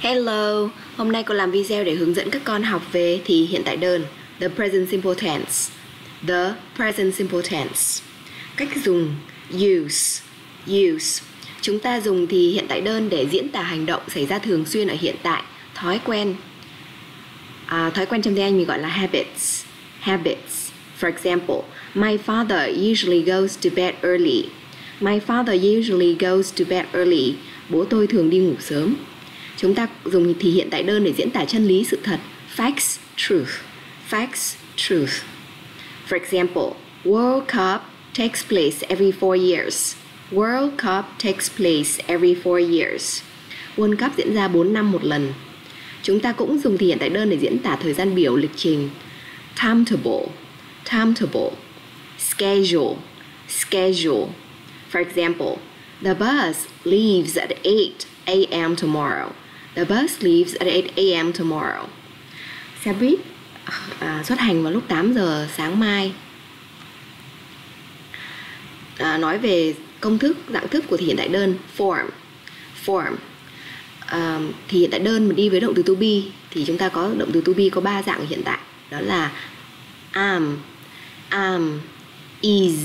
Hello, hôm nay cô làm video để hướng dẫn các con học về thì hiện tại đơn, the present simple tense. The present simple tense. Cách dùng use. Chúng ta dùng thì hiện tại đơn để diễn tả hành động xảy ra thường xuyên ở hiện tại, thói quen. Thói quen trong tiếng Anh mình gọi là habits. For example, my father usually goes to bed early. My father usually goes to bed early. Bố tôi thường đi ngủ sớm. Chúng ta dùng thì hiện tại đơn để diễn tả chân lý, sự thật. Facts, truth. For example, World Cup takes place every 4 years. World Cup takes place every 4 years. World Cup diễn ra 4 năm một lần. Chúng ta cũng dùng thì hiện tại đơn để diễn tả thời gian biểu, lịch trình. Timetable. Schedule. For example, the bus leaves at 8 a.m. tomorrow. The bus leaves at 8 a.m. tomorrow. Xe buýt xuất hành vào lúc 8 giờ sáng mai. Nói về công thức, dạng thức của thì hiện tại đơn, form. Thì hiện tại đơn mà đi với động từ to be thì chúng ta có động từ to be có 3 dạng hiện tại. Đó là am, is,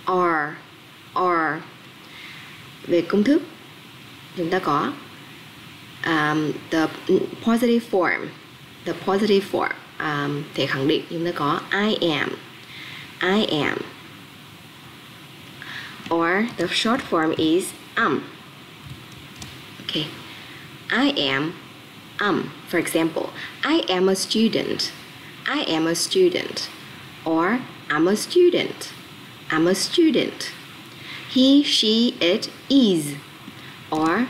are. Về công thức chúng ta có the positive form. Thể khẳng định chúng ta có I am. Or the short form is Okay. I am. For example, I am a student. Or I'm a student. He, she, it is. Or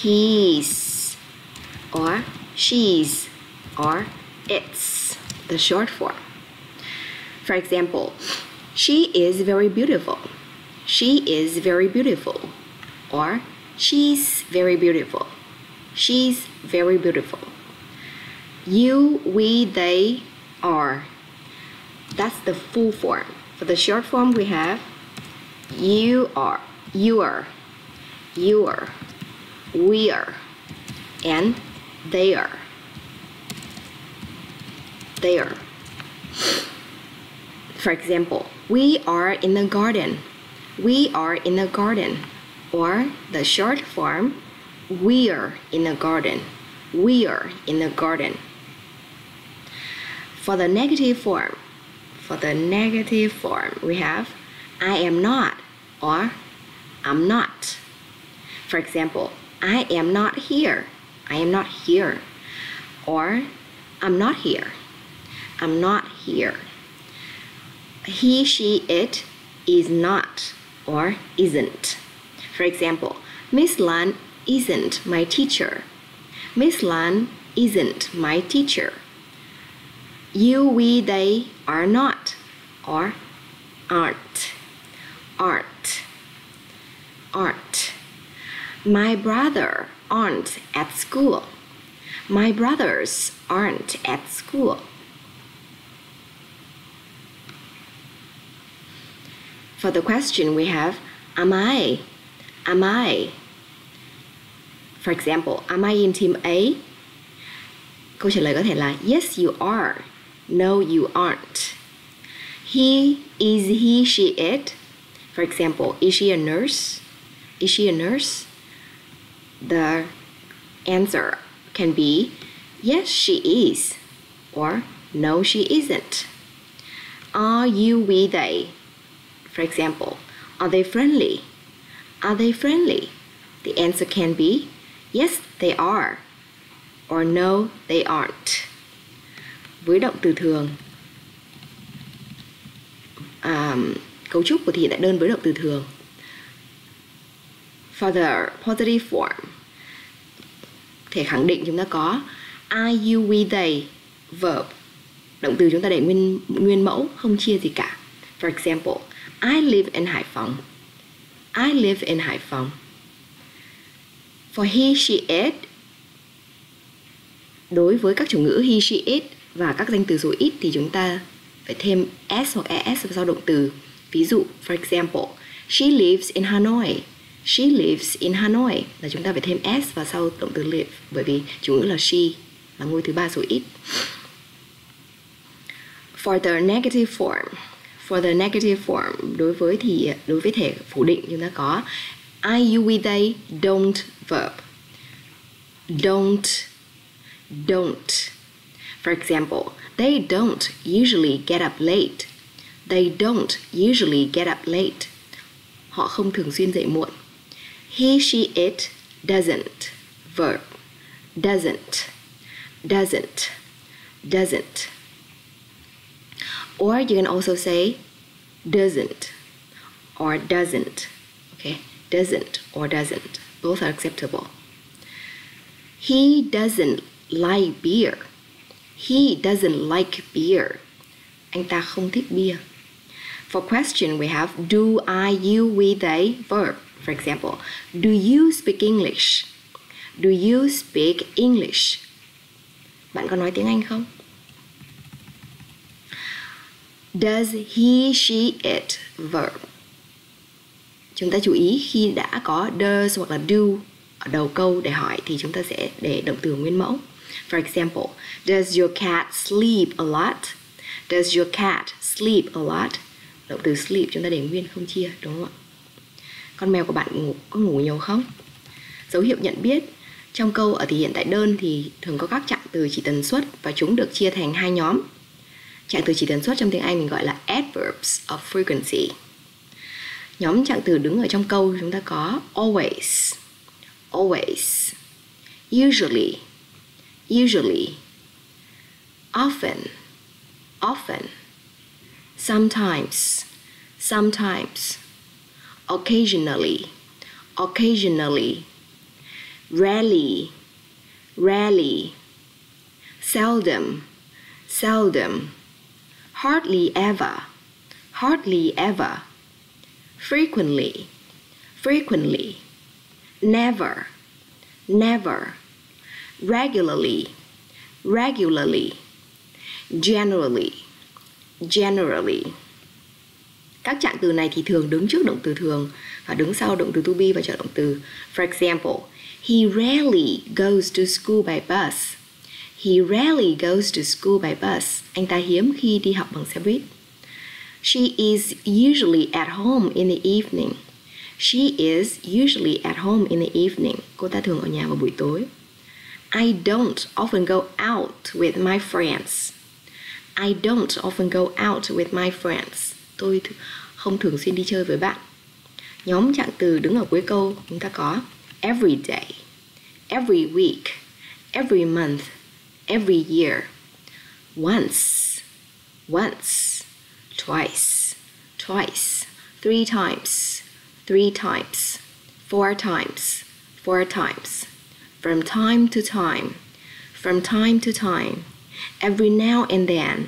he's. Or she's. Or it's. The short form. For example, she is very beautiful. Or she's very beautiful. You, we, they, are. That's the full form. For the short form we have you are, we are, and they are. For example, we are in the garden. Or the short form, we're in the garden. For the negative form, we have I am not or I'm not. For example, I am not here. Or I'm not here. He, she, it is not or isn't. For example, Miss Lan isn't my teacher. You, we, they are not or aren't. My brother aren't at school. My brothers aren't at school. For the question we have am I? For example, am I in team A? Câu trả lời có thể là yes you are, no you aren't. He, is he, she, it. For example, is she a nurse? The answer can be yes she is or no she isn't. Are you, we, they? For example, are they friendly? The answer can be yes they are or no they aren't. Với động từ thường, cấu trúc của thì hiện tại đơn với động từ thường. For the positive form, thể khẳng định chúng ta có I, you, we, they, verb. Động từ chúng ta để nguyên mẫu, không chia gì cả. For example, I live in Hải Phòng. For he, she, it, đối với các chủ ngữ he, she, it và các danh từ số ít thì chúng ta phải thêm s hoặc es sau động từ. Ví dụ, for example, she lives in Hanoi. She lives in Hanoi là chúng ta phải thêm s vào sau động từ live, bởi vì chủ ngữ là she, là ngôi thứ ba số ít. For the negative form, đối với thể phủ định chúng ta có I, you, we, they, don't verb. Don't. For example, they don't usually get up late. They don't usually get up late. Họ không thường xuyên dậy muộn. He, she, it doesn't verb. Doesn't. Or you can also say doesn't or doesn't. Okay, doesn't or doesn't. Both are acceptable. He doesn't like beer. He doesn't like beer. Anh ta không thích bia. For question we have do, I, you, we, they, verb. For example, do you speak English? Do you speak English? Bạn có nói tiếng Anh không? Does he, she, it, verb. Chúng ta chú ý khi đã có does hoặc là do ở đầu câu để hỏi thì chúng ta sẽ để động từ nguyên mẫu. For example, does your cat sleep a lot? Does your cat sleep a lot? Động từ sleep chúng ta để nguyên không chia, đúng không ạ? Con mèo của bạn có ngủ nhiều không? Dấu hiệu nhận biết trong câu ở thì hiện tại đơn thì thường có các trạng từ chỉ tần suất và chúng được chia thành hai nhóm. Trạng từ chỉ tần suất trong tiếng Anh mình gọi là adverbs of frequency. Nhóm trạng từ đứng ở trong câu chúng ta có always, usually, often, sometimes, occasionally, rarely, seldom, hardly ever, frequently, never, regularly, generally. Các trạng từ này thì thường đứng trước động từ thường và đứng sau động từ to be và trợ động từ. For example, he rarely goes to school by bus. He rarely goes to school by bus. Anh ta hiếm khi đi học bằng xe buýt. She is usually at home in the evening. She is usually at home in the evening. Cô ta thường ở nhà vào buổi tối. I don't often go out with my friends. I don't often go out with my friends. Tôi không thường xuyên đi chơi với bạn. Nhóm trạng từ đứng ở cuối câu chúng ta có every day, every week, every month, every year, once, twice, three times, four times, from time to time, every now and then,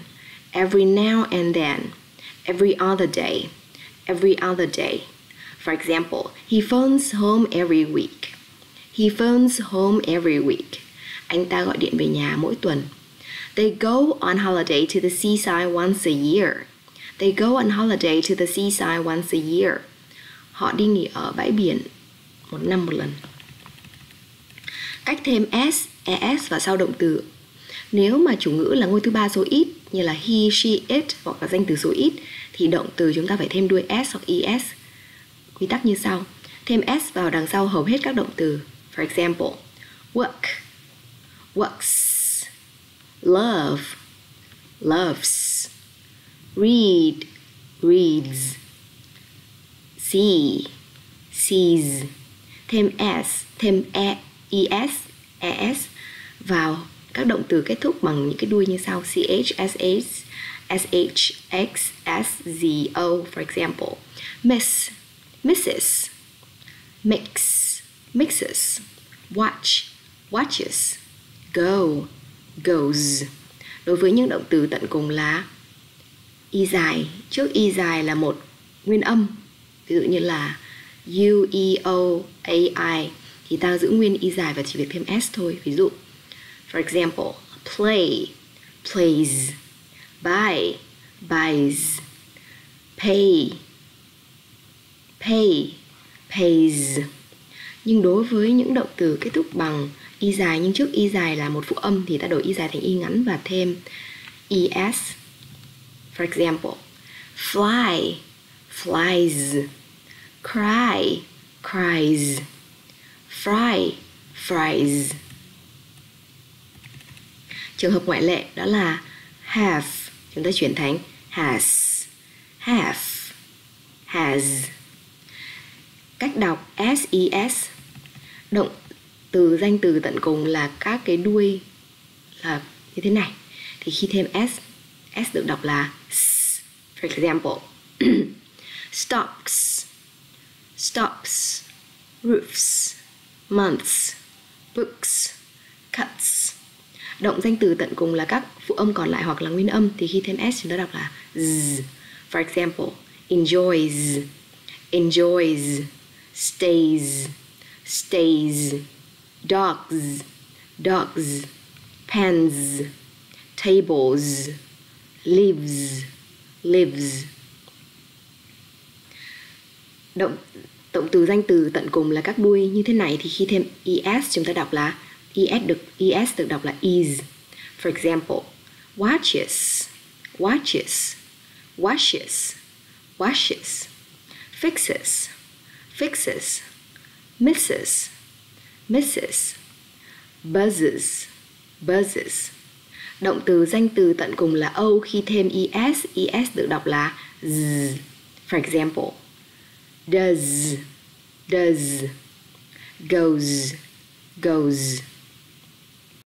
every other day. For example, he phones home every week. Anh ta gọi điện về nhà mỗi tuần. They go on holiday to the seaside once a year. Họ đi nghỉ ở bãi biển một năm một lần. Cách thêm s, es vào sau động từ. Nếu mà chủ ngữ là ngôi thứ ba số ít như là he, she, it hoặc là danh từ số ít thì động từ chúng ta phải thêm đuôi s hoặc es. Quy tắc như sau. Thêm s vào đằng sau hầu hết các động từ. For example, work, works, love, loves, read, reads, see, sees. Thêm s, thêm es vào các động từ kết thúc bằng những cái đuôi như sau: ch, sh, x, s, z, o. For example, miss, misses, mix, mixes, watch, watches, go, goes. Đối với những động từ tận cùng là y dài, trước y dài là một nguyên âm, ví dụ như là u, e, o, a, i, thì ta giữ nguyên y dài và chỉ việc thêm s thôi. Ví dụ, for example, play, plays, buy, buys, pay, pays. Nhưng đối với những động từ kết thúc bằng y dài nhưng trước y dài là một phụ âm thì ta đổi y dài thành y ngắn và thêm es. For example, fly, flies, cry, cries, fry, fries. Trường hợp ngoại lệ đó là have, chúng ta chuyển thành has, have, has. Cách đọc ses. Động từ danh từ tận cùng là các cái đuôi là như thế này. Thì khi thêm s được đọc là s. For example, stocks, stops, roofs, months, books, cuts. Động danh từ tận cùng là các phụ âm còn lại hoặc là nguyên âm thì khi thêm s chúng ta đọc là z. For example, enjoys, enjoys, stays, stays, dogs, dogs, pens, tables, lives, lives. Động từ danh từ tận cùng là các đuôi như thế này thì khi thêm es chúng ta đọc là es được đọc là is. For example, watches, watches, washes, washes, fixes, fixes, misses, misses, buzzes, buzzes. Động từ danh từ tận cùng là o khi thêm es được đọc là z. For example, does, does, goes, goes.